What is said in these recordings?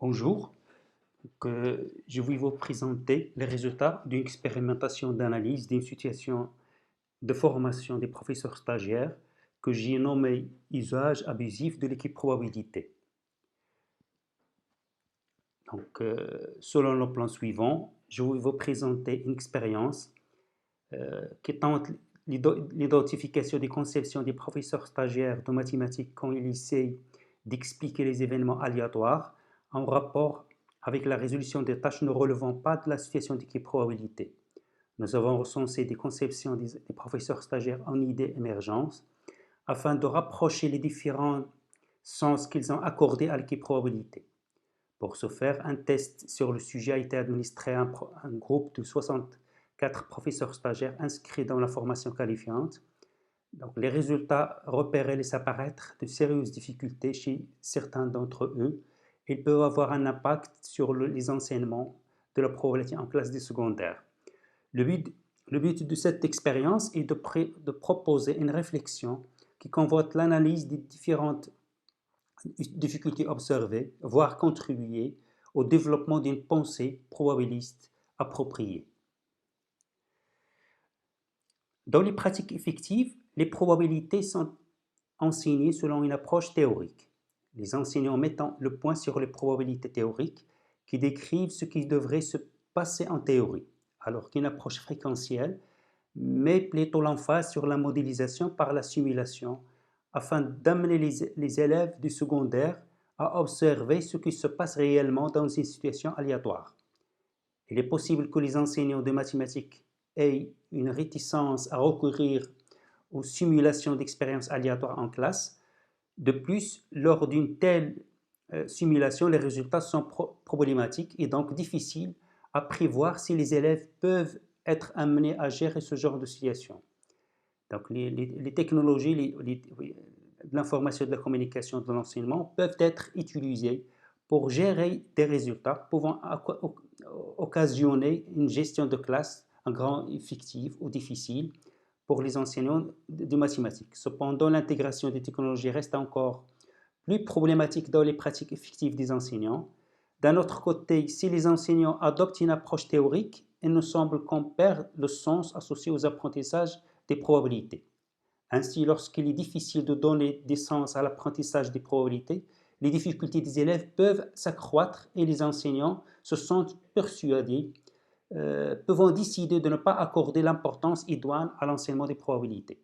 Bonjour, je vais vous présenter les résultats d'une expérimentation d'analyse d'une situation de formation des professeurs stagiaires que j'ai nommé usage abusif de l'équipe probabilité. Selon le plan suivant, je vais vous présenter une expérience qui tente l'identification des conceptions des professeurs stagiaires de mathématiques quand ils essaient d'expliquer les événements aléatoires en rapport avec la résolution des tâches ne relevant pas de la situation d'équipe probabilité. Nous avons recensé des conceptions des professeurs stagiaires en idées émergence afin de rapprocher les différents sens qu'ils ont accordés à l'équipe probabilité. Pour ce faire, un test sur le sujet a été administré à un groupe de 64 professeurs stagiaires inscrits dans la formation qualifiante. Donc, les résultats repéraient laissent apparaître de sérieuses difficultés chez certains d'entre eux. Ils peuvent avoir un impact sur les enseignements de la probabilité en classe des secondaires. Le but de cette expérience est de proposer une réflexion qui convoite l'analyse des différentes difficultés observées, voire contribuer au développement d'une pensée probabiliste appropriée. Dans les pratiques effectives, les probabilités sont enseignées selon une approche théorique. Les enseignants mettent le point sur les probabilités théoriques qui décrivent ce qui devrait se passer en théorie, alors qu'une approche fréquentielle met plutôt l'emphase sur la modélisation par la simulation afin d'amener les élèves du secondaire à observer ce qui se passe réellement dans une situation aléatoire. Il est possible que les enseignants de mathématiques aient une réticence à recourir aux simulations d'expériences aléatoires en classe. De plus, lors d'une telle simulation, les résultats sont problématiques et donc difficiles à prévoir si les élèves peuvent être amenés à gérer ce genre de situation. Donc, les technologies de l'information, de la communication, de l'enseignement peuvent être utilisées pour gérer des résultats pouvant occasionner une gestion de classe en grand fictive ou difficile pour les enseignants de mathématiques. Cependant, l'intégration des technologies reste encore plus problématique dans les pratiques effectives des enseignants. D'un autre côté, si les enseignants adoptent une approche théorique, il nous semble qu'on perd le sens associé aux apprentissages des probabilités. Ainsi, lorsqu'il est difficile de donner des sens à l'apprentissage des probabilités, les difficultés des élèves peuvent s'accroître et les enseignants se sentent persuadés, pouvant décider de ne pas accorder l'importance idoine à l'enseignement des probabilités.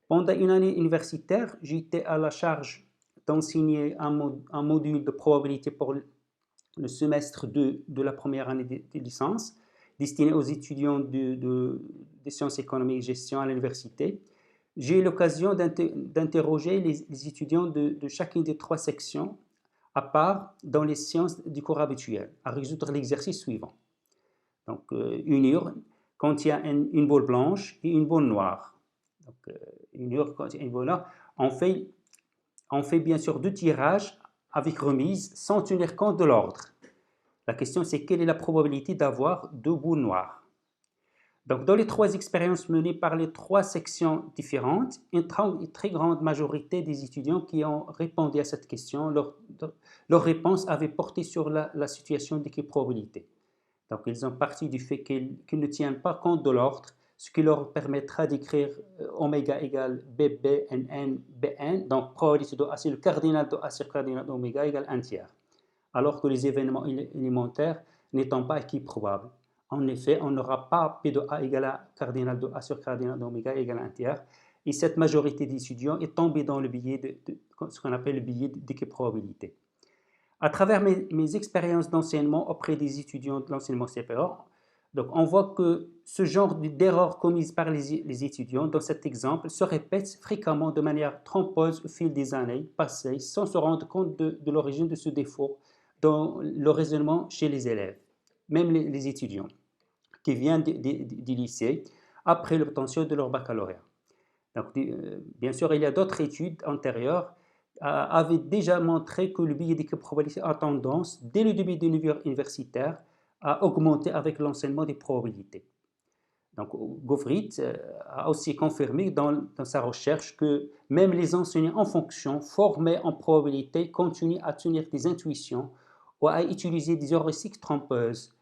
Pendant une année universitaire, j'étais à la charge d'enseigner un module de probabilité pour le semestre 2 de la première année de licence, destiné aux étudiants des sciences économiques et gestion à l'université. J'ai eu l'occasion d'interroger les étudiants de chacune des 3 sections à part dans les sciences du cours habituel, à résoudre l'exercice suivant. Donc, une urne contient une boule blanche et une boule noire. Donc, une urne contient une boule noire. On fait bien sûr 2 tirages avec remise sans tenir compte de l'ordre. La question, c'est quelle est la probabilité d'avoir 2 boules noires? Donc, dans les 3 expériences menées par les 3 sections différentes, une très grande majorité des étudiants qui ont répondu à cette question, leur réponse avait porté sur la situation d'équipe probabilité. Donc, ils ont parti du fait qu'ils ne tiennent pas compte de l'ordre, ce qui leur permettra d'écrire oméga égale BB, NN, BN. Donc, probabilité de A, c'est le cardinal de A sur cardinal d'oméga égale 1 tiers. Alors que les événements élémentaires n'étant pas équiprobables. En effet, on n'aura pas P de A égale à cardinal de A sur cardinal d'oméga égale 1 tiers. Et cette majorité d'étudiants est tombée dans le biais de ce qu'on appelle le biais d'équiprobabilité. À travers mes expériences d'enseignement auprès des étudiants de l'enseignement supérieur, donc on voit que ce genre d'erreurs commises par les étudiants dans cet exemple se répète fréquemment de manière trompeuse au fil des années passées sans se rendre compte de l'origine de ce défaut dans le raisonnement chez les élèves, même les étudiants qui viennent du lycée après l'obtention de leur baccalauréat. Donc, bien sûr, il y a d'autres études antérieures avaient déjà montré que le biais d'équipe probabilité a tendance, dès le début de l'univers universitaire, à augmenter avec l'enseignement des probabilités. Donc, Goffrit a aussi confirmé dans sa recherche que même les enseignants en fonction formés en probabilité continuent à tenir des intuitions ou à utiliser des heuristiques trompeuses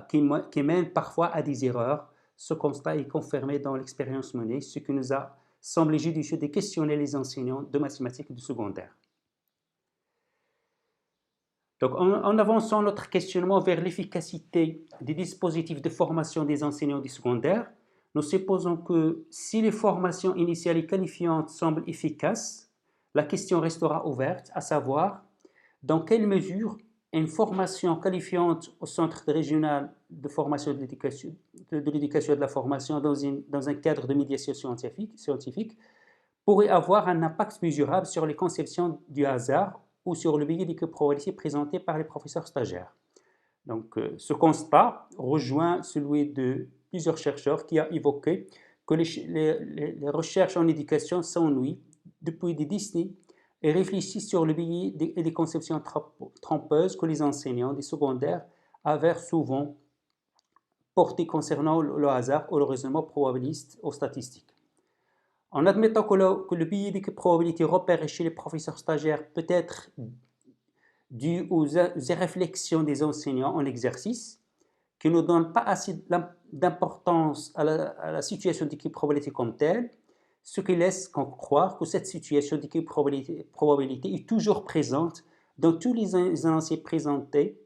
qui mènent parfois à des erreurs. Ce constat est confirmé dans l'expérience menée, ce qui nous a semblé judicieux de questionner les enseignants de mathématiques du secondaire. Donc, en avançant notre questionnement vers l'efficacité des dispositifs de formation des enseignants du secondaire, nous supposons que si les formations initiales et qualifiantes semblent efficaces, la question restera ouverte, à savoir dans quelle mesure une formation qualifiante au centre régional de formation de l'éducation et de la formation dans un cadre de médiation scientifique pourrait avoir un impact mesurable sur les conceptions du hasard ou sur le biais de probabilité présenté par les professeurs stagiaires. Donc, ce constat rejoint celui de plusieurs chercheurs qui ont évoqué que les recherches en éducation s'ennuient depuis des décennies et réfléchissent sur le biais des conceptions trompeuses que les enseignants des secondaires avaient souvent portées concernant le hasard ou le raisonnement probabiliste ou statistique. En admettant que le biais de probabilité repéré chez les professeurs stagiaires peut être dû aux réflexions des enseignants en exercice, qui ne donnent pas assez d'importance à la situation d'équiprobabilité comme telle, ce qui laisse croire que cette situation d'équiprobabilité est toujours présente dans tous les énoncés présentés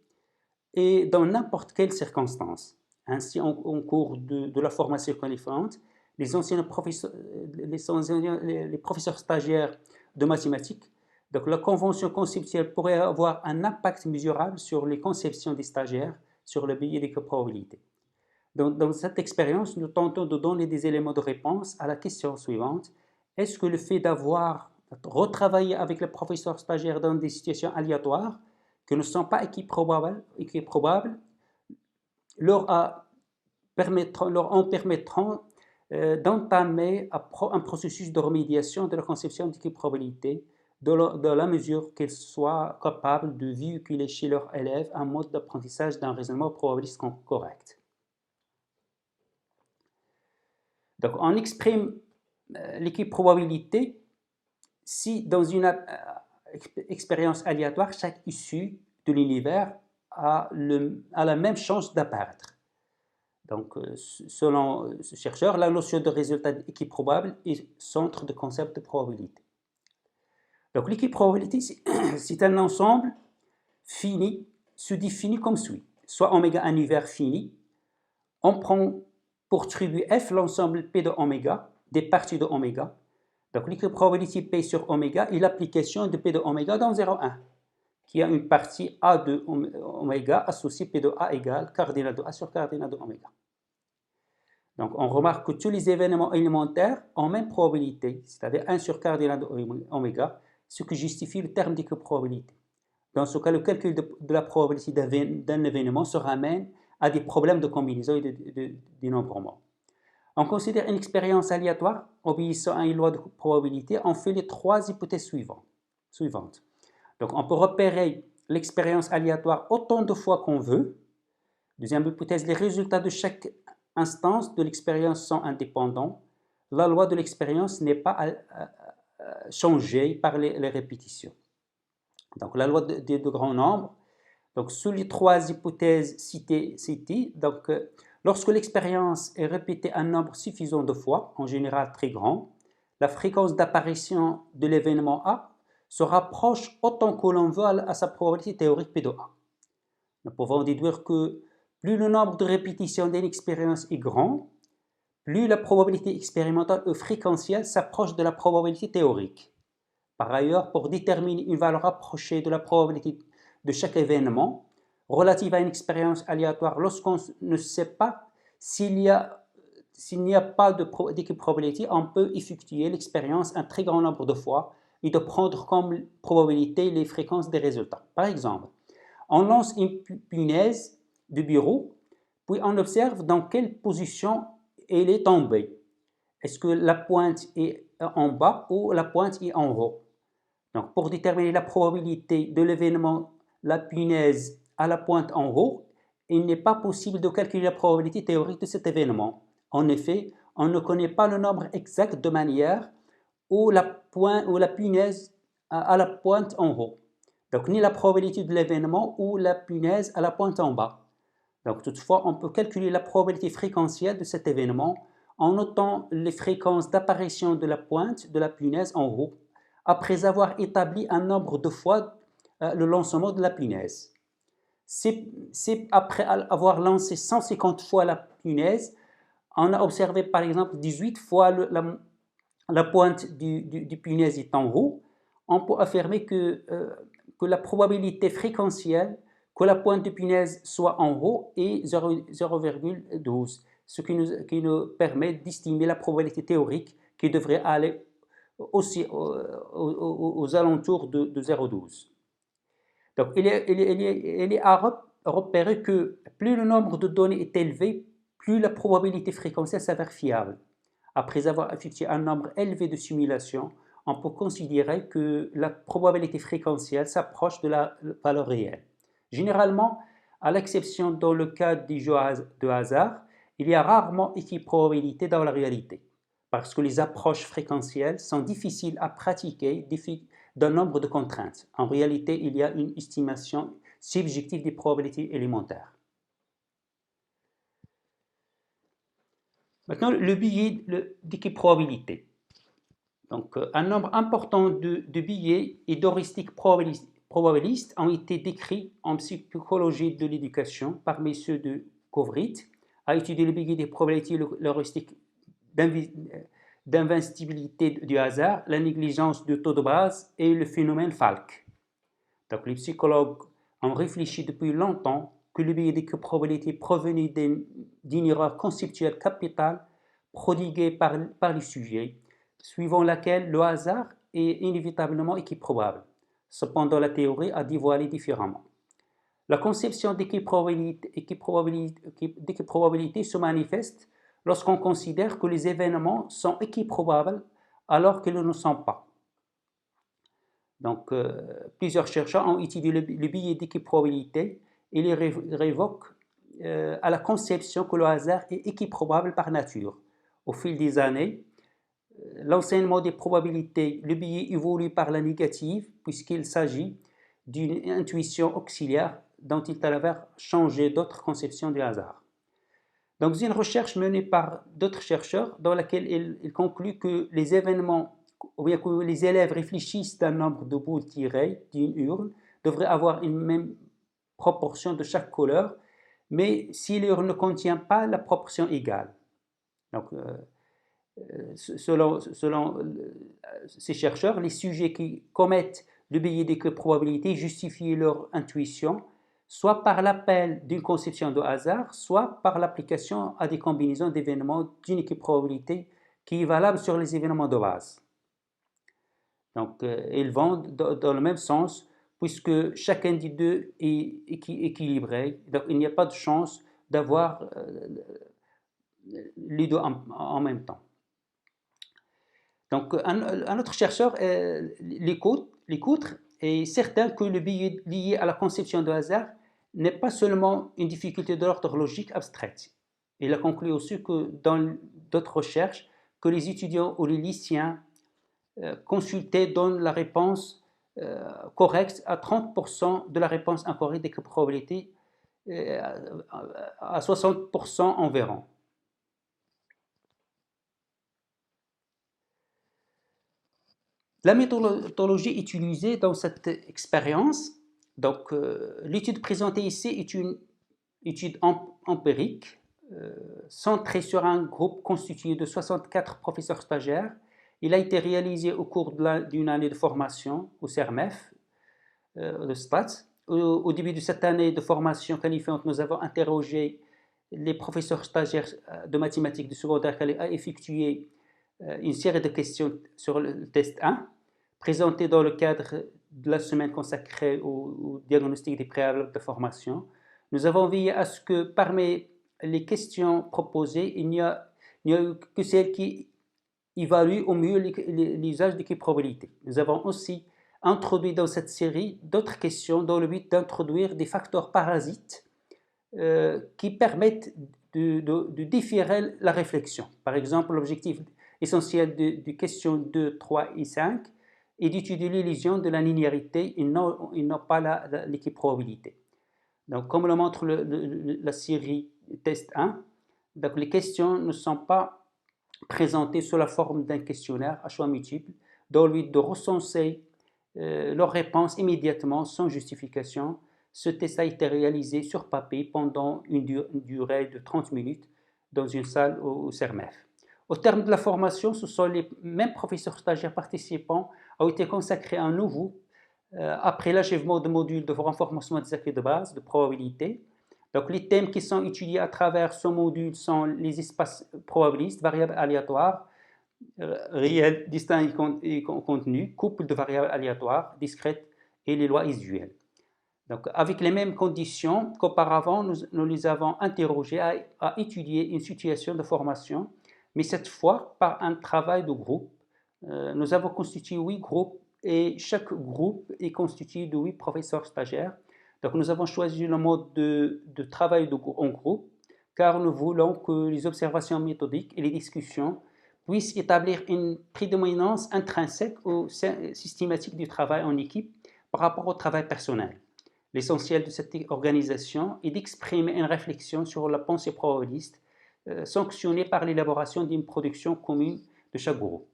et dans n'importe quelle circonstance. Ainsi, en cours de la formation qualifiante, les professeurs stagiaires de mathématiques, donc la convention conceptuelle pourrait avoir un impact mesurable sur les conceptions des stagiaires sur le biais des probabilités. Dans cette expérience, nous tentons de donner des éléments de réponse à la question suivante. Est-ce que le fait d'avoir retravaillé avec les professeurs stagiaires dans des situations aléatoires qui ne sont pas équiprobables leur en permettront d'entamer un processus de remédiation de la conception d'équiprobabilité dans la mesure qu'ils soient capables de véhiculer chez leurs élèves un mode d'apprentissage d'un raisonnement probabiliste correct. Donc, on exprime l'équiprobabilité si dans une expérience aléatoire, chaque issue de l'univers a la même chance d'apparaître. Donc, selon ce chercheur, la notion de résultat équiprobable est centre de concept de probabilité. Donc, l'équiprobabilité, c'est un ensemble fini, se définit comme suit. Soit oméga un univers fini, on prend pour tribu f l'ensemble p de oméga, des parties de oméga. Donc, l'équiprobabilité p sur oméga est l'application de p de oméga dans 0,1, qui a une partie a de oméga associée p de a égale cardinal de a sur cardinal de oméga. Donc, on remarque que tous les événements élémentaires ont même probabilité, c'est-à-dire 1 sur cardinal de oméga, ce qui justifie le terme d'équiprobabilité. Dans ce cas, le calcul de la probabilité d'un événement se ramène à des problèmes de combinaison et de dénombrement. On considère une expérience aléatoire obéissant à une loi de probabilité. On fait les trois hypothèses suivantes. Donc, on peut repérer l'expérience aléatoire autant de fois qu'on veut. Deuxième hypothèse, les résultats de chaque instance de l'expérience sont indépendants. La loi de l'expérience n'est pas changée par les répétitions. Donc, la loi de grand nombre. Donc, sous les trois hypothèses citées, donc, lorsque l'expérience est répétée un nombre suffisant de fois, en général très grand, la fréquence d'apparition de l'événement A se rapproche autant que l'on veut à sa probabilité théorique P de A. Nous pouvons déduire que plus le nombre de répétitions d'une expérience est grand, plus la probabilité expérimentale ou fréquentielle s'approche de la probabilité théorique. Par ailleurs, pour déterminer une valeur approchée de la probabilité de chaque événement relative à une expérience aléatoire, lorsqu'on ne sait pas s'il n'y a pas d'équiprobabilité, on peut effectuer l'expérience un très grand nombre de fois et de prendre comme probabilité les fréquences des résultats. Par exemple, on lance une punaise de bureau, puis on observe dans quelle position elle est tombée. Est-ce que la pointe est en bas ou la pointe est en haut? Donc, pour déterminer la probabilité de l'événement la punaise à la pointe en haut, il n'est pas possible de calculer la probabilité théorique de cet événement. En effet, on ne connaît pas le nombre exact de manière où la punaise à la pointe en haut. Donc, ni la probabilité de l'événement ou la punaise à la pointe en bas. Donc, toutefois, on peut calculer la probabilité fréquentielle de cet événement en notant les fréquences d'apparition de la pointe de la punaise en haut, après avoir établi un nombre de fois le lancement de la punaise. C'est après avoir lancé 150 fois la punaise, on a observé par exemple 18 fois la pointe du punaise est en haut, on peut affirmer que la probabilité fréquentielle que la pointe du punaise soit en haut est 0,12, ce qui nous permet d'estimer la probabilité théorique qui devrait aller aussi aux alentours de 0,12. Donc, il est à repérer que plus le nombre de données est élevé, plus la probabilité fréquentielle s'avère fiable. Après avoir effectué un nombre élevé de simulations, on peut considérer que la probabilité fréquentielle s'approche de la valeur réelle. Généralement, à l'exception dans le cas des jeux de hasard, il y a rarement équiprobabilité dans la réalité, parce que les approches fréquentielles sont difficiles à pratiquer d'un nombre de contraintes. En réalité, il y a une estimation subjective des probabilités élémentaires. Maintenant, le biais d'équiprobabilité. Donc, un nombre important de biais et d'heuristiques probabilistes ont été décrits en psychologie de l'éducation par M. de Kovrit, a étudié le biais des probabilités, l'heuristique d'invincibilité du hasard, la négligence du taux de base et le phénomène Falk. Donc, les psychologues ont réfléchi depuis longtemps que le biais d'équiprobabilité provenait d'une erreur conceptuelle capitale prodiguée par les sujets, suivant laquelle le hasard est inévitablement équiprobable. Cependant, la théorie a dévoilé différemment. La conception d'équiprobabilité se manifeste lorsqu'on considère que les événements sont équiprobables alors qu'ils ne le sont pas. Donc, plusieurs chercheurs ont étudié le biais d'équiprobabilité et les révoquent à la conception que le hasard est équiprobable par nature. Au fil des années, l'enseignement des probabilités, le biais évolue par la négative puisqu'il s'agit d'une intuition auxiliaire dont il s'avère changer d'autres conceptions du hasard. Donc, une recherche menée par d'autres chercheurs dans laquelle ils concluent que les événements, ou bien que les élèves réfléchissent d'un nombre de boules tirées d'une urne, devraient avoir une même proportion de chaque couleur, mais si l'urne ne contient pas la proportion égale. Donc, selon ces chercheurs, les sujets qui commettent le biais d'équiprobabilité justifient leur intuition soit par l'appel d'une conception de hasard, soit par l'application à des combinaisons d'événements d'une équiprobabilité qui est valable sur les événements de base. Donc, ils vont dans le même sens puisque chacun des deux est équilibré. Donc, il n'y a pas de chance d'avoir les deux en même temps. Donc, un autre chercheur, Lecoutre, est certain que le biais lié à la conception de hasard n'est pas seulement une difficulté de l'ordre logique abstraite. Il a conclu aussi que dans d'autres recherches, que les étudiants ou les lycéens consultés donnent la réponse correcte à 30% de la réponse incorrecte des probabilités, à 60% environ. La méthodologie utilisée dans cette expérience, donc l'étude présentée ici est une étude empirique centrée sur un groupe constitué de 64 professeurs stagiaires. Il a été réalisé au cours d'une année de formation au CERMEF de STATS. Au début de cette année de formation qualifiante, nous avons interrogé les professeurs stagiaires de mathématiques du secondaire qui a effectué une série de questions sur le test 1, présenté dans le cadre de la semaine consacrée au diagnostic des préalables de formation. Nous avons veillé à ce que parmi les questions proposées, il n'y a eu que celles qui évaluent au mieux l'usage d'équiprobabilité. Nous avons aussi introduit dans cette série d'autres questions dans le but d'introduire des facteurs parasites qui permettent de différer la réflexion. Par exemple, l'objectif essentiel de questions 2, 3 et 5 et d'étudier l'illusion de la linéarité et non pas l'équiprobabilité. Donc, comme le montre la série test 1, donc les questions ne sont pas présentées sous la forme d'un questionnaire à choix multiples, dont lui de recenser leurs réponses immédiatement sans justification. Ce test a été réalisé sur papier pendant une durée de 30 minutes dans une salle au CERMEF. Au terme de la formation, ce sont les mêmes professeurs stagiaires participants ont été consacrés à un nouveau après l'achèvement de modules de renforcement des acquis de base, de probabilité. Donc, les thèmes qui sont étudiés à travers ce module sont les espaces probabilistes, variables aléatoires, réels, distincts et contenus, couple de variables aléatoires, discrètes et les lois usuelles. Donc, avec les mêmes conditions qu'auparavant, nous les avons interrogés à étudier une situation de formation, mais cette fois par un travail de groupe. Nous avons constitué 8 groupes et chaque groupe est constitué de 8 professeurs stagiaires. Donc, nous avons choisi le mode de travail en groupe car nous voulons que les observations méthodiques et les discussions puissent établir une prédominance intrinsèque ou systématique du travail en équipe par rapport au travail personnel. L'essentiel de cette organisation est d'exprimer une réflexion sur la pensée probabiliste sanctionnée par l'élaboration d'une production commune de chaque groupe.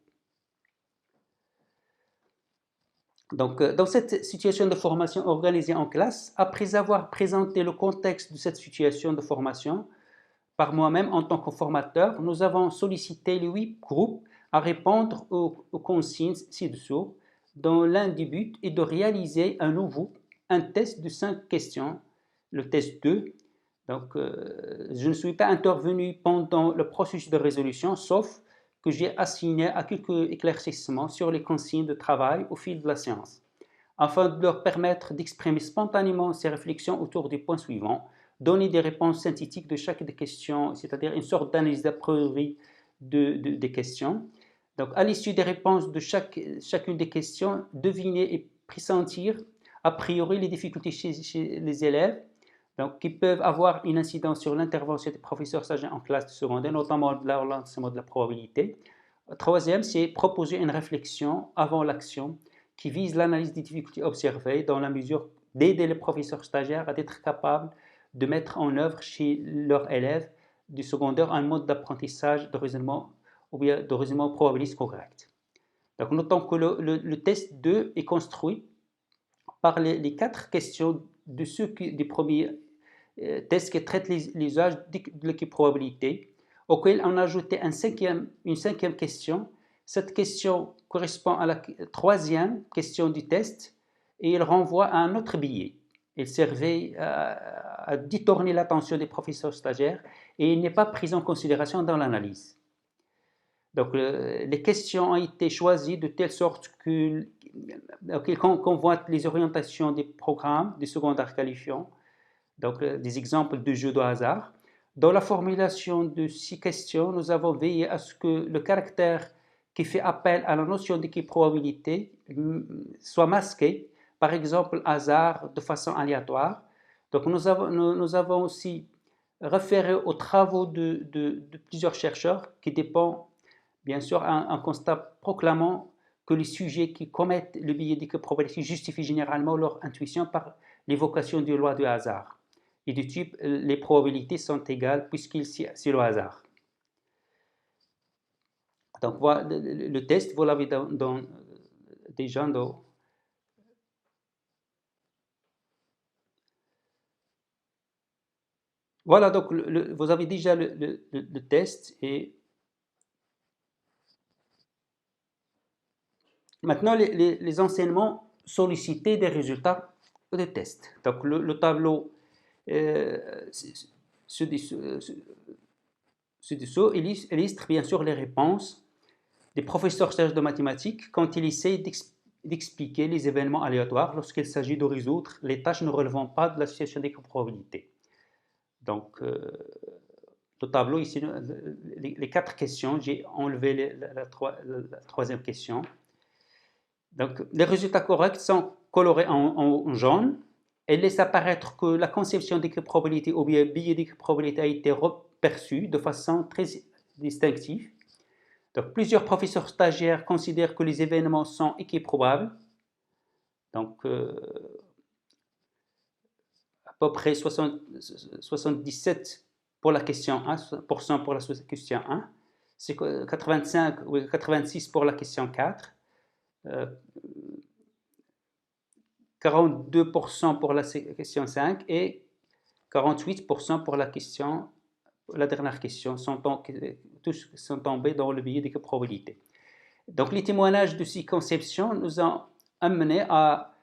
Donc, dans cette situation de formation organisée en classe, après avoir présenté le contexte de cette situation de formation, par moi-même en tant que formateur, nous avons sollicité les 8 groupes à répondre aux consignes ci-dessous, dont l'un des buts est de réaliser un test de 5 questions, le test 2. Donc, je ne suis pas intervenu pendant le processus de résolution, sauf que j'ai assigné à quelques éclaircissements sur les consignes de travail au fil de la séance, afin de leur permettre d'exprimer spontanément ces réflexions autour des points suivants, donner des réponses synthétiques de chaque des questions, c'est-à-dire une sorte d'analyse d'a priori des questions. Donc, à l'issue des réponses de chacune des questions, deviner et pressentir a priori les difficultés chez les élèves, donc, qui peuvent avoir une incidence sur l'intervention des professeurs stagiaires en classe de secondaire, notamment l'enseignement de la probabilité. Troisième, c'est proposer une réflexion avant l'action qui vise l'analyse des difficultés observées dans la mesure d'aider les professeurs stagiaires à être capables de mettre en œuvre chez leurs élèves du secondaire un mode d'apprentissage de raisonnement ou bien de raisonnement probabiliste correct. Donc, notons que le test 2 est construit par les 4 questions des premiers tests qui traitent les usages de l'équiprobabilité, auquel on a ajouté une cinquième question. Cette question correspond à la troisième question du test et il renvoie à un autre billet. Il servait à détourner l'attention des professeurs stagiaires et il n'est pas pris en considération dans l'analyse. Donc, les questions ont été choisies de telle sorte qu'elles convoitent les orientations des programmes des secondaires qualifiants, donc des exemples de jeux de hasard. Dans la formulation de ces questions, nous avons veillé à ce que le caractère qui fait appel à la notion d'équiprobabilité soit masqué, par exemple hasard de façon aléatoire. Donc, nous avons aussi référé aux travaux de plusieurs chercheurs qui dépendent bien sûr un constat proclamant que les sujets qui commettent le biais d'équiprobabilité justifient généralement leur intuition par l'évocation des lois du hasard. Et du type, les probabilités sont égales c'est le hasard. Donc, voilà, le test, vous l'avez déjà dans... Voilà, donc vous avez déjà le test et maintenant les enseignements sollicités des résultats de test. Donc, le tableau ci-dessous illustre bien sûr les réponses des professeurs stagiaires de mathématiques quand ils essaient d'expliquer les événements aléatoires lorsqu'il s'agit de résoudre les tâches ne relevant pas de la situation d'équiprobabilité. Donc, le tableau ici, les 4 questions, j'ai enlevé la troisième question. Donc, les résultats corrects sont colorés en jaune et laissent apparaître que la conception d'équiprobabilité ou bien biais d'équiprobabilité a été perçue de façon très distinctive. Donc, plusieurs professeurs stagiaires considèrent que les événements sont équiprobables. Donc, à peu près 77 pour la question 1, pour la question 1. C'est 85 ou 86 pour la question 4. 42% pour la question 5 et 48% pour la dernière question, tous sont tombés dans le biais des probabilités. Donc les témoignages de ces conceptions nous ont amené à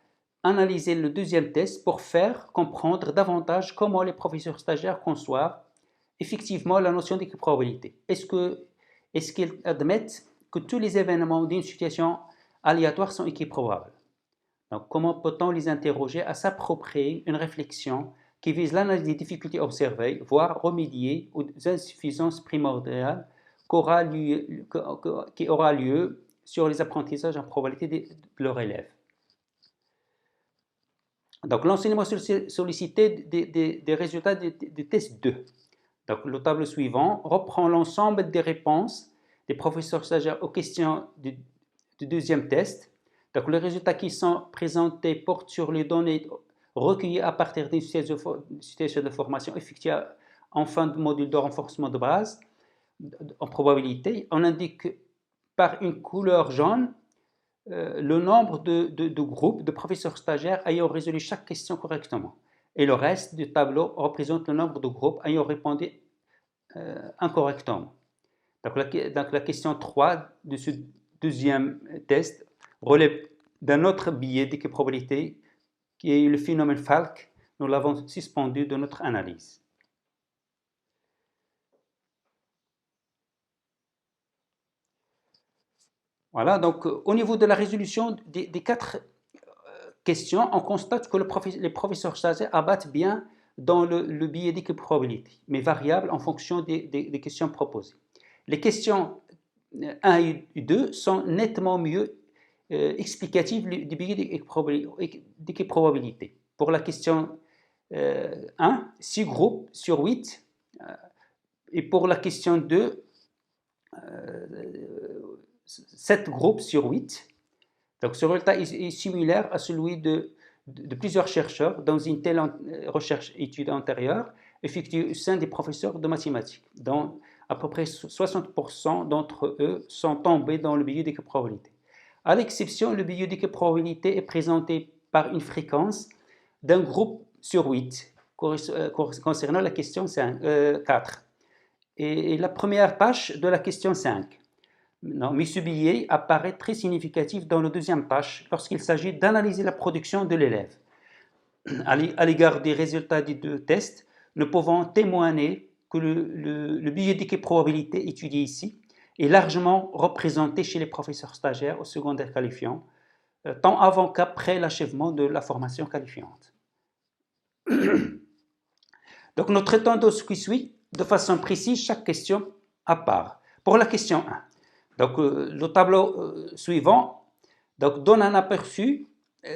analyser le deuxième test pour faire comprendre davantage comment les professeurs stagiaires conçoivent effectivement la notion d'équiprobabilité. Est-ce qu'ils admettent que tous les événements d'une situation aléatoire sont équiprobables? Donc, comment peut-on les interroger à s'approprier une réflexion qui vise l'analyse des difficultés observées, voire remédier aux insuffisances primordiales qui aura lieu sur les apprentissages en probabilité de leurs élèves. Donc, l'enseignement sollicité des résultats du test 2. Donc, le tableau suivant reprend l'ensemble des réponses des professeurs stagiaires aux questions du deuxième test. Donc, les résultats qui sont présentés portent sur les données recueillies à partir d'une situation de formation effectuée en fin de module de renforcement de base en probabilité. On indique par une couleur jaune le nombre de groupes de professeurs stagiaires ayant résolu chaque question correctement. Et le reste du tableau représente le nombre de groupes ayant répondu incorrectement. Donc la question 3 de ce deuxième test relève d'un autre biais d'équiprobabilité qui est le phénomène Falk. Nous l'avons suspendu de notre analyse. Voilà, donc au niveau de la résolution des 4 questions, on constate que les professeurs stagiaires abattent bien dans le biais d'équiprobabilité, mais variable en fonction des questions proposées. Les questions 1 et 2 sont nettement mieux explicatives du biais d'équiprobabilité. Pour la question 1, 6 groupes sur 8, et pour la question 2, 7 groupes sur 8. Donc ce résultat est similaire à celui de plusieurs chercheurs dans une telle étude antérieure effectuée au sein des professeurs de mathématiques, dont à peu près 60% d'entre eux sont tombés dans le biais d'équiprobabilité. À l'exception, le biais d'équiprobabilité est présenté par une fréquence d'un groupe sur 8 concernant la question 4 et la première tâche de la question 5. Non, mais ce biais apparaît très significatif dans la deuxième tâche lorsqu'il s'agit d'analyser la production de l'élève. À l'égard des résultats des 2 tests, nous pouvons témoigner que le biais d'équiprobabilité étudié ici est largement représenté chez les professeurs stagiaires au secondaire qualifiant, tant avant qu'après l'achèvement de la formation qualifiante. Donc nous traitons de ce qui suit de façon précise chaque question à part. Pour la question 1, donc, le tableau suivant donne un aperçu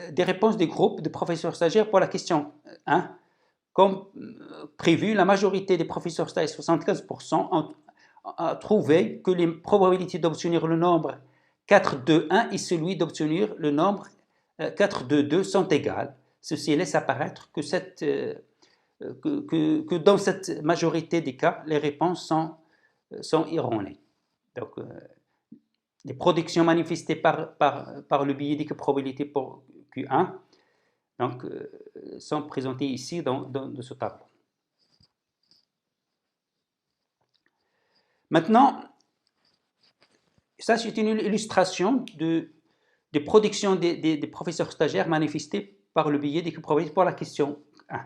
des réponses des groupes de professeurs stagiaires pour la question 1. Comme prévu, la majorité des professeurs stagiaires, 75%, ont trouvé que les probabilités d'obtenir le nombre 4, 2, 1 et celui d'obtenir le nombre 4, 2, 2 sont égales. Ceci laisse apparaître que dans cette majorité des cas, les réponses sont erronées. Donc, les productions manifestées par le biais d'équiprobabilité pour Q1 donc, sont présentées ici dans ce tableau. Maintenant, ça c'est une illustration des productions des professeurs stagiaires manifestées par le biais d'équiprobabilité pour la question 1.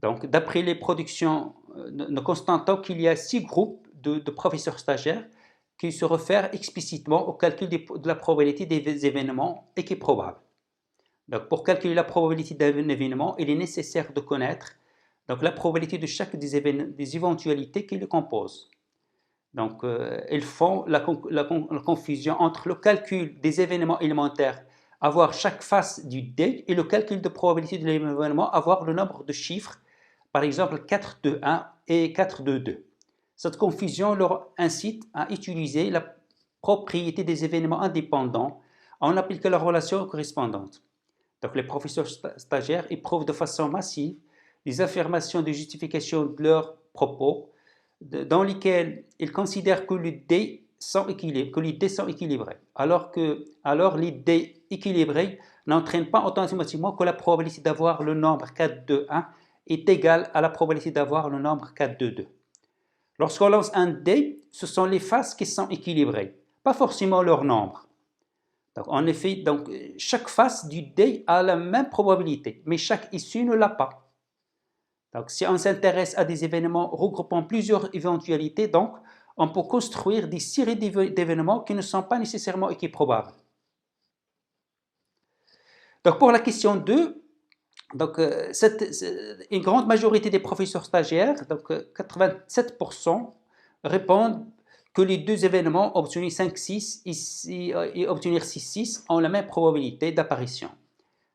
Donc, d'après les productions, nous constatons qu'il y a 6 groupes de professeurs stagiaires qui se réfèrent explicitement au calcul de la probabilité des événements équiprobables. Donc, pour calculer la probabilité d'un événement, il est nécessaire de connaître donc, la probabilité de chaque des éventualités qui le composent. Donc, ils font la confusion entre le calcul des événements élémentaires, avoir chaque face du dé, et le calcul de probabilité de l'événement, avoir le nombre de chiffres, par exemple 4, 2, 1 et 4, 2, 2. Cette confusion leur incite à utiliser la propriété des événements indépendants en appliquant la relation correspondante. Donc les professeurs stagiaires éprouvent de façon massive des affirmations de justification de leurs propos dans lesquelles ils considèrent que les dés sont équilibrés, alors les dés équilibrés n'entraînent pas automatiquement que la probabilité d'avoir le nombre 4, 2, 1 est égale à la probabilité d'avoir le nombre 4, 2, 2. Lorsqu'on lance un dé, ce sont les faces qui sont équilibrées, pas forcément leur nombre. Donc, en effet, chaque face du dé a la même probabilité, mais chaque issue ne l'a pas. Donc, si on s'intéresse à des événements regroupant plusieurs éventualités, donc, on peut construire des séries d'événements qui ne sont pas nécessairement équiprobables. Donc, pour la question 2, une grande majorité des professeurs stagiaires, 87%, répondent que les deux événements, obtenir 5-6 et obtenir 6-6, ont la même probabilité d'apparition.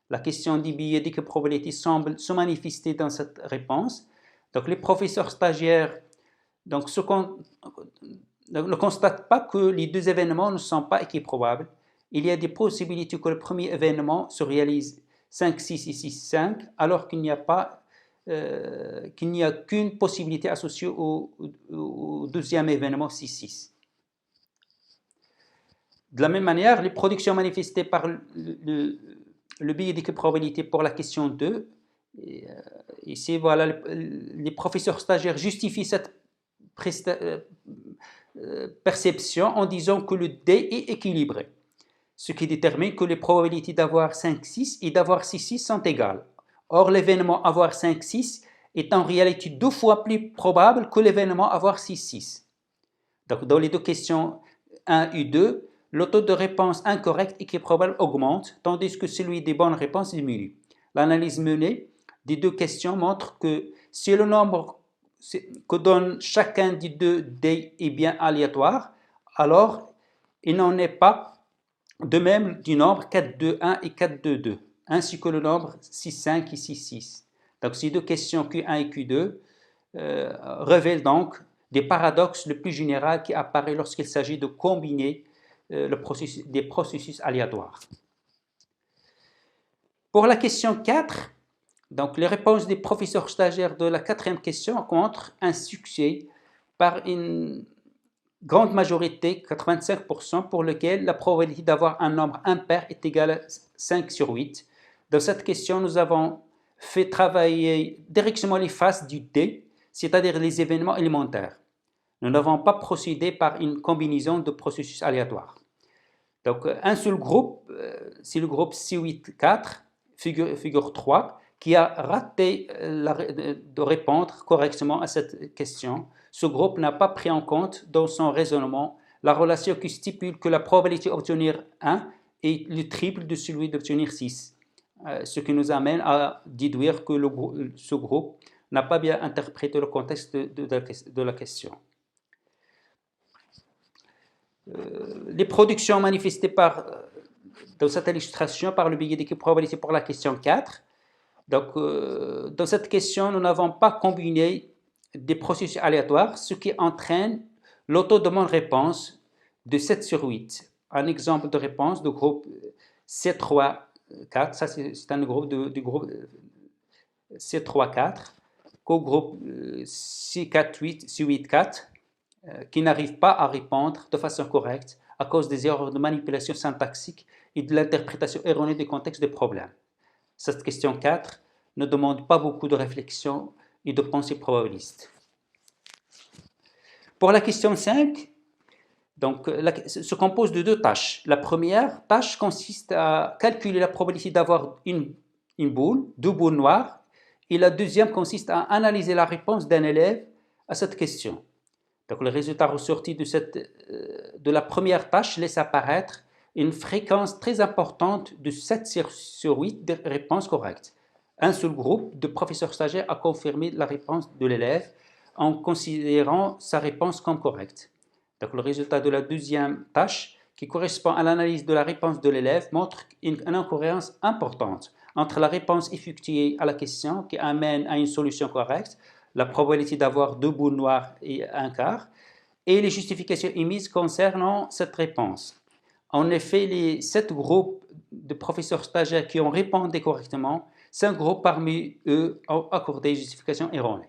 La question des billets d'équiprobabilité semble se manifester dans cette réponse. Donc, les professeurs stagiaires ne constatent pas que les deux événements ne sont pas équiprobables. Il y a des possibilités que le premier événement se réalise 5-6 et 6-5, alors qu'il n'y a qu'une possibilité associée au deuxième événement 6-6. De la même manière, les productions manifestées par le billet d'équiprobabilité pour la question 2, ici, voilà, les professeurs stagiaires justifient cette perception en disant que le dé est équilibré, ce qui détermine que les probabilités d'avoir 5-6 et d'avoir 6-6 sont égales. Or, l'événement avoir 5-6 est en réalité 2 fois plus probable que l'événement avoir 6-6. Donc, dans les deux questions 1 et 2, le taux de réponse incorrecte équiprobable augmente, tandis que celui des bonnes réponses diminue. L'analyse menée des deux questions montre que si le nombre que donne chacun des deux dés est bien aléatoire, alors il n'en est pas de même du nombre 4, 2, 1 et 4, 2, 2, ainsi que le nombre 6, 5 et 6, 6. Donc ces deux questions Q1 et Q2 révèlent donc des paradoxes le plus général qui apparaissent lorsqu'il s'agit de combiner des processus aléatoires. Pour la question 4, donc les réponses des professeurs stagiaires de la quatrième question montrent un succès par une grande majorité, 85%, pour lequel la probabilité d'avoir un nombre impair est égale à 5 sur 8. Dans cette question, nous avons fait travailler directement les faces du dé, c'est-à-dire les événements élémentaires. Nous n'avons pas procédé par une combinaison de processus aléatoires. Donc, un seul groupe, c'est le groupe C8-4, figure 3, qui a raté de répondre correctement à cette question. Ce groupe n'a pas pris en compte dans son raisonnement la relation qui stipule que la probabilité d'obtenir 1 est le triple de celui d'obtenir 6, ce qui nous amène à déduire que ce groupe n'a pas bien interprété le contexte de la question. Les productions manifestées dans cette illustration par le billet d'équiprobabilité pour la question 4. Donc, dans cette question, nous n'avons pas combiné des processus aléatoires, ce qui entraîne le taux de bonne réponse de 7 sur 8. Un exemple de réponse du groupe C3-4, ça c'est un groupe du groupe C3-4, qu'au groupe C8-4, qui n'arrive pas à répondre de façon correcte à cause des erreurs de manipulation syntaxique et de l'interprétation erronée du contexte des problèmes. Cette question 4 ne demande pas beaucoup de réflexion et de pensée probabiliste. Pour la question 5, se compose de deux tâches. La première tâche consiste à calculer la probabilité d'avoir une boule, deux boules noires, et la deuxième consiste à analyser la réponse d'un élève à cette question. Donc, le résultat ressorti de la première tâche laisse apparaître une fréquence très importante de 7 sur 8 de réponses correctes. Un seul groupe de professeurs stagiaires a confirmé la réponse de l'élève en considérant sa réponse comme correcte. Donc, le résultat de la deuxième tâche, qui correspond à l'analyse de la réponse de l'élève, montre une incohérence importante entre la réponse effectuée à la question qui amène à une solution correcte, la probabilité d'avoir 2 boules noires et un quart, et les justifications émises concernant cette réponse. En effet, les 7 groupes de professeurs stagiaires qui ont répondu correctement, 5 groupes parmi eux ont accordé une justification erronée.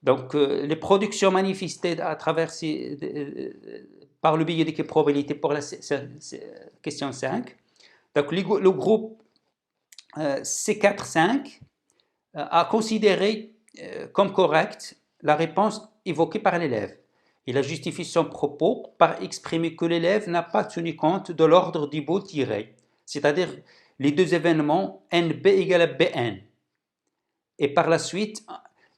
Donc, les productions manifestées à travers par le biais des probabilités pour la question 5. Donc, le groupe C4-5 a considéré comme correcte la réponse évoquée par l'élève. Il a justifié son propos par exprimer que l'élève n'a pas tenu compte de l'ordre du bout tiré, c'est-à-dire les deux événements NB égale à BN. Et par la suite,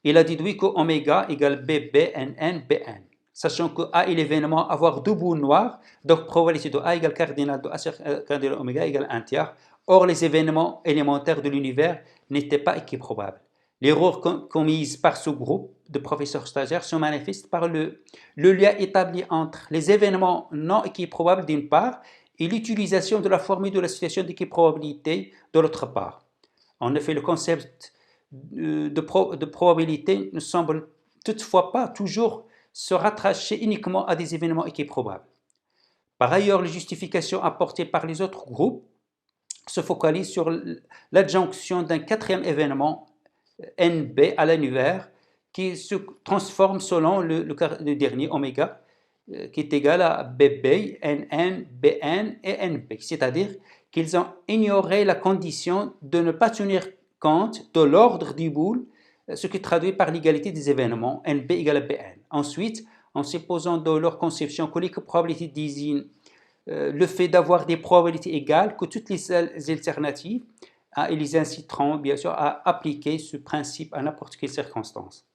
il a déduit que oméga égale BBNN BN, sachant que A est l'événement avoir deux bouts noirs, donc probabilité de A égale cardinal de A sur cardinal oméga égale 1 tiers. Or, les événements élémentaires de l'univers n'étaient pas équiprobables. L'erreur commise par ce groupe de professeurs stagiaires se manifeste par le lien établi entre les événements non équiprobables d'une part et l'utilisation de la formule de la situation d'équiprobabilité de l'autre part. En effet, le concept de probabilité ne semble toutefois pas toujours se rattacher uniquement à des événements équiprobables. Par ailleurs, les justifications apportées par les autres groupes se focalisent sur l'adjonction d'un quatrième événement NB à l'univers qui se transforme selon le dernier oméga qui est égal à BB, NN, BN et NB. C'est-à-dire qu'ils ont ignoré la condition de ne pas tenir compte de l'ordre du boule, ce qui est traduit par l'égalité des événements NB égale à BN. Ensuite, en supposant de leur conception que l'équiprobabilité désigne le fait d'avoir des probabilités égales que toutes les alternatives, ils les inciteront bien sûr à appliquer ce principe à n'importe quelle circonstance.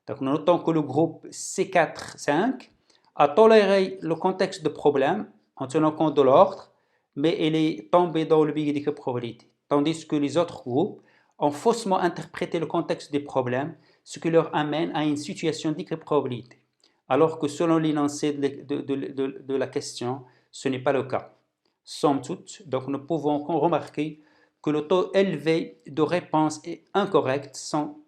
Donc nous notons que le groupe C4-5 a toléré le contexte de problème en tenant compte de l'ordre, mais il est tombé dans le biais des probabilités, tandis que les autres groupes ont faussement interprété le contexte des problèmes, ce qui leur amène à une situation d'équiprobabilité, alors que selon l'énoncé de la question, ce n'est pas le cas. Somme toute, donc nous pouvons remarquer que le taux élevé de réponses incorrectes sont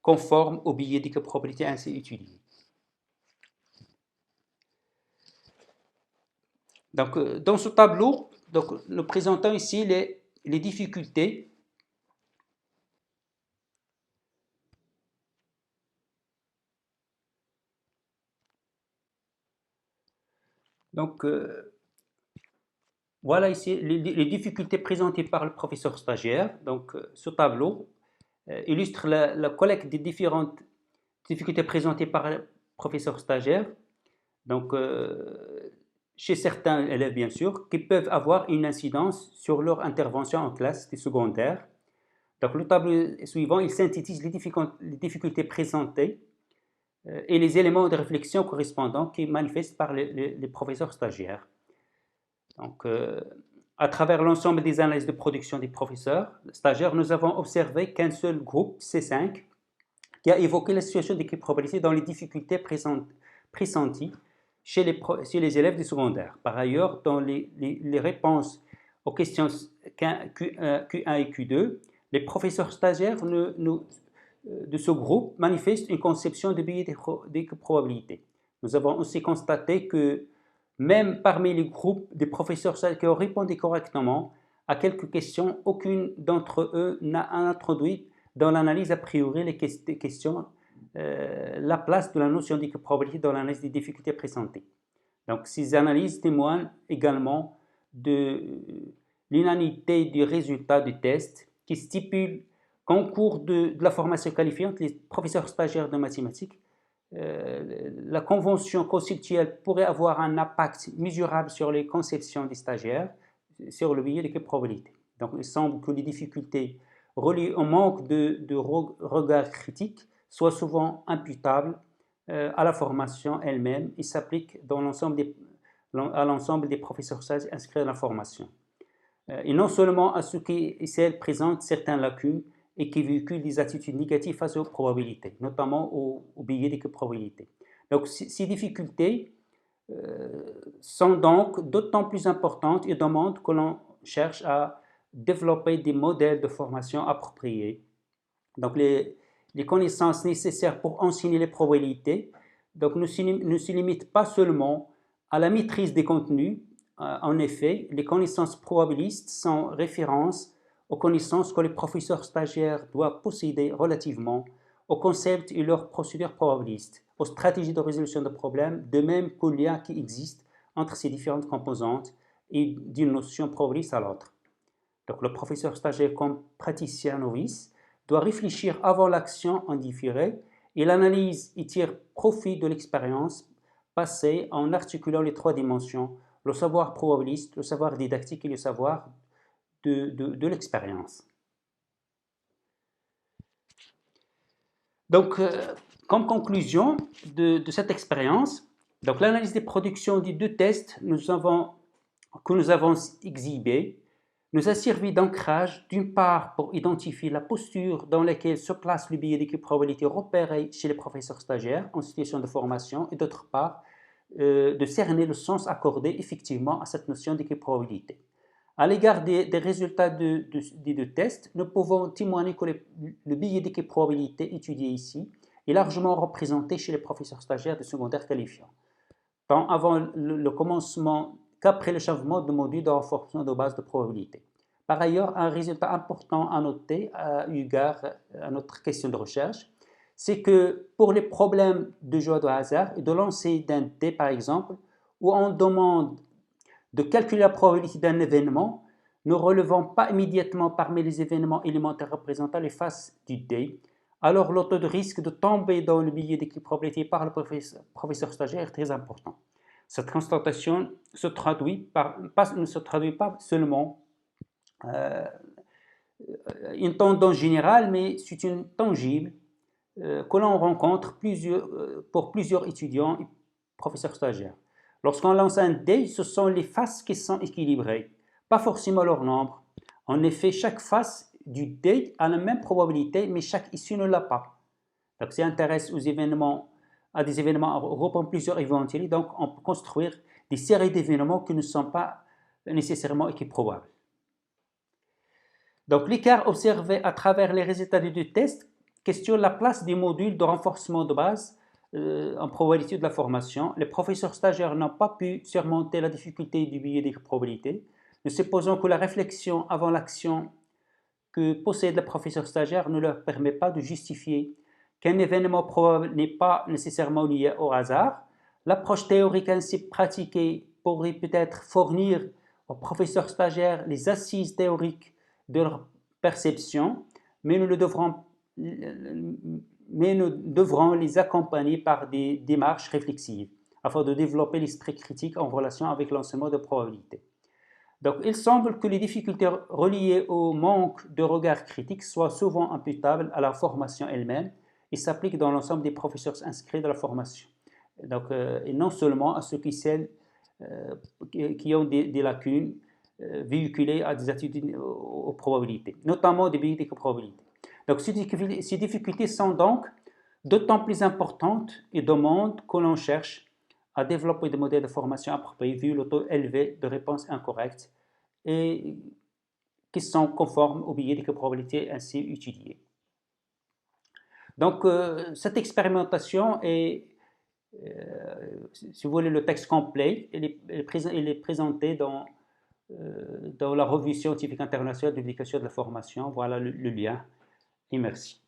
conformes au biais d'équiprobabilité ainsi utilisé. Donc, dans ce tableau, donc, nous présentons ici les difficultés donc, voilà ici les difficultés présentées par le professeur stagiaire. Donc, ce tableau illustre la collecte des différentes difficultés présentées par le professeur stagiaire. Donc, chez certains élèves, bien sûr, qui peuvent avoir une incidence sur leur intervention en classe des secondaires. Donc, le tableau suivant, il synthétise les difficultés présentées et les éléments de réflexion correspondants qui manifestent par les professeurs stagiaires. Donc, à travers l'ensemble des analyses de production des professeurs stagiaires, nous avons observé qu'un seul groupe, C5, qui a évoqué la situation d'équiprobabilité dans les difficultés pressenties chez les élèves du secondaire. Par ailleurs, dans les réponses aux questions Q1 et Q2, les professeurs stagiaires de ce groupe manifestent une conception de biais d'équiprobabilité. Nous avons aussi constaté que même parmi les groupes des professeurs qui ont répondu correctement à quelques questions, aucune d'entre eux n'a introduit dans l'analyse a priori des questions la place de la notion d'équiprobabilité dans l'analyse des difficultés présentées. Donc, ces analyses témoignent également de l'unanimité du résultat du test qui stipule qu'en cours de la formation qualifiante, les professeurs stagiaires de mathématiques, la convention conceptuelle pourrait avoir un impact mesurable sur les conceptions des stagiaires sur le biais de l'équiprobabilité. Donc, il semble que les difficultés reliées au manque de regard critique soient souvent imputables à la formation elle-même et s'appliquent à l'ensemble des professeurs stagiaires inscrits à la formation. Et non seulement à ceux qui et celles présentent certaines lacunes et qui véhiculent des attitudes négatives face aux probabilités, notamment au biais des probabilités. Donc, ces difficultés sont donc d'autant plus importantes et demandent que l'on cherche à développer des modèles de formation appropriés Donc les connaissances nécessaires pour enseigner les probabilités donc, ne se limitent pas seulement à la maîtrise des contenus. En effet, les connaissances probabilistes sont références aux connaissances que les professeurs stagiaires doivent posséder relativement aux concepts et leurs procédures probabilistes, aux stratégies de résolution de problèmes, de même qu'aux liens qui existent entre ces différentes composantes et d'une notion probabiliste à l'autre. Donc le professeur stagiaire comme praticien novice doit réfléchir avant l'action en différé et l'analyse y tire profit de l'expérience passée en articulant les trois dimensions, le savoir probabiliste, le savoir didactique et le savoir de l'expérience. Donc, comme conclusion de cette expérience, donc l'analyse des productions des deux tests que nous avons exhibés nous a servi d'ancrage, d'une part pour identifier la posture dans laquelle se place le biais d'équipe probabilité repéré chez les professeurs stagiaires en situation de formation, et d'autre part de cerner le sens accordé effectivement à cette notion d'équipe probabilité. À l'égard des résultats des deux tests, nous pouvons témoigner que le biais d'équipe probabilité étudié ici est largement représenté chez les professeurs stagiaires de secondaire qualifiants, tant avant le commencement qu'après le changement de module de renforcement de base de probabilité. Par ailleurs, un résultat important à noter à égard à notre question de recherche, c'est que pour les problèmes de jeu de hasard et de lancer d'un dé par exemple, où on demande de calculer la probabilité d'un événement, ne relevant pas immédiatement parmi les événements élémentaires représentant les faces du dé, alors le taux de risque de tomber dans le biais d'équipe probabilité par le professeur stagiaire est très important. Cette constatation ne se traduit pas seulement une tendance générale, mais c'est une tangible que l'on rencontre pour plusieurs étudiants et professeurs stagiaires. Lorsqu'on lance un dé, ce sont les faces qui sont équilibrées, pas forcément leur nombre. En effet, chaque face du dé a la même probabilité, mais chaque issue ne l'a pas. Donc, si on s'intéresse à des événements regroupant plusieurs éventuels, donc on peut construire des séries d'événements qui ne sont pas nécessairement équiprobables. Donc, l'écart observé à travers les résultats des deux tests questionne la place des modules de renforcement de base en probabilité de la formation. Les professeurs stagiaires n'ont pas pu surmonter la difficulté du biais des probabilités, ne supposant que la réflexion avant l'action que possède le professeur stagiaire ne leur permet pas de justifier qu'un événement probable n'est pas nécessairement lié au hasard. L'approche théorique ainsi pratiquée pourrait peut-être fournir aux professeurs stagiaires les assises théoriques de leur perception, mais nous devrons les accompagner par des démarches réflexives afin de développer l'esprit critique en relation avec l'enseignement de probabilité. Donc, il semble que les difficultés reliées au manque de regard critique soient souvent imputables à la formation elle-même et s'appliquent dans l'ensemble des professeurs inscrits dans la formation. Donc, et non seulement à ceux qui ont des lacunes véhiculées à des attitudes aux probabilités, notamment des biais de probabilité. Donc, ces difficultés sont donc d'autant plus importantes et demandent que l'on cherche à développer des modèles de formation appropriés vu le taux élevé de réponses incorrectes et qui sont conformes aux biais de probabilité ainsi étudiés. Donc, cette expérimentation est, si vous voulez, le texte complet, il est présenté dans la revue scientifique internationale de l'éducation de la formation. Voilà le lien, et merci.